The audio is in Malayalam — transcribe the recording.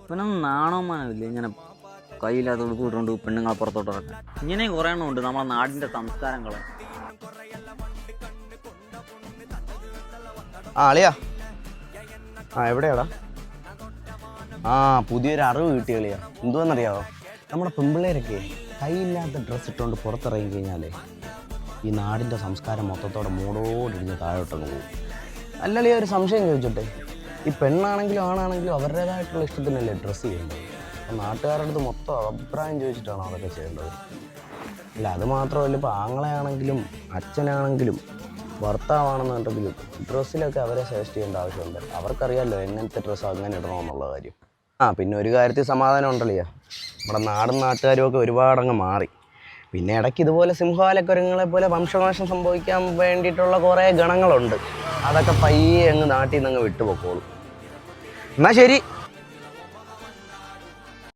പിന്നെ നാണോമാനമില്ല ഇങ്ങനെ കയ്യില്ലാത്തോട് കൂട്ടുകൊണ്ട് പെണ്ണുങ്ങളെ പുറത്തോട്ട് ഇറക്കാൻ. ഇങ്ങനെയും കുറേ എണ്ണം ഉണ്ട് നമ്മളെ നാടിൻ്റെ സംസ്കാരങ്ങൾ. അളിയാ, എവിടെയാടാ? പുതിയൊരു അറിവ് കിട്ടിയ കളിയാ. എന്തുവെന്നറിയാവോ, നമ്മുടെ പെമ്പിള്ളേരൊക്കെ കൈയില്ലാത്ത ഡ്രസ്സ് ഇട്ടുകൊണ്ട് പുറത്തിറങ്ങി കഴിഞ്ഞാലേ ഈ നാടിൻ്റെ സംസ്കാരം മൊത്തത്തോടെ മൂടോടിടിഞ്ഞ് താഴോട്ടങ്ങ് പോകും. അല്ലളിയാ, ഒരു സംശയം ചോദിച്ചോട്ടെ, ഈ പെണ്ണാണെങ്കിലും ആണാണെങ്കിലും അവരുടേതായിട്ടുള്ള ഇഷ്ടത്തിനല്ലേ ഡ്രസ്സ് ചെയ്യേണ്ടത്? അപ്പം നാട്ടുകാരുടെ അടുത്ത് മൊത്തം അഭിപ്രായം ചോദിച്ചിട്ടാണോ അതൊക്കെ ചെയ്യേണ്ടത്? അല്ല, അത് മാത്രമല്ല, ഇപ്പോൾ ആങ്ങളെയാണെങ്കിലും അച്ഛനാണെങ്കിലും ഭർത്താവാണെന്നുണ്ടെങ്കിലും ഡ്രസ്സിലൊക്കെ അവരെ സജസ്റ്റ് ചെയ്യേണ്ട ആവശ്യമുണ്ട്. അവർക്കറിയാമല്ലോ എങ്ങനത്തെ ഡ്രസ്സ് അങ്ങനെ ഇടണമെന്നുള്ള കാര്യം. പിന്നെ ഒരു കാര്യത്തിൽ സമാധാനം ഉണ്ടല്ലോ, നമ്മുടെ നാടും നാട്ടുകാരും ഒക്കെ ഒരുപാടങ്ങ് മാറി. പിന്നെ ഇടയ്ക്ക് ഇതുപോലെ സിംഹവാലക്കുരങ്ങളെ പോലെ വംശനാശം സംഭവിക്കാൻ വേണ്ടിയിട്ടുള്ള കുറേ ഗണങ്ങളുണ്ട്. അതൊക്കെ പയ്യെ അങ്ങ് നാട്ടിൽ നിന്ന് അങ്ങ് വിട്ടുപോക്കോളും. എന്നാൽ ശരി.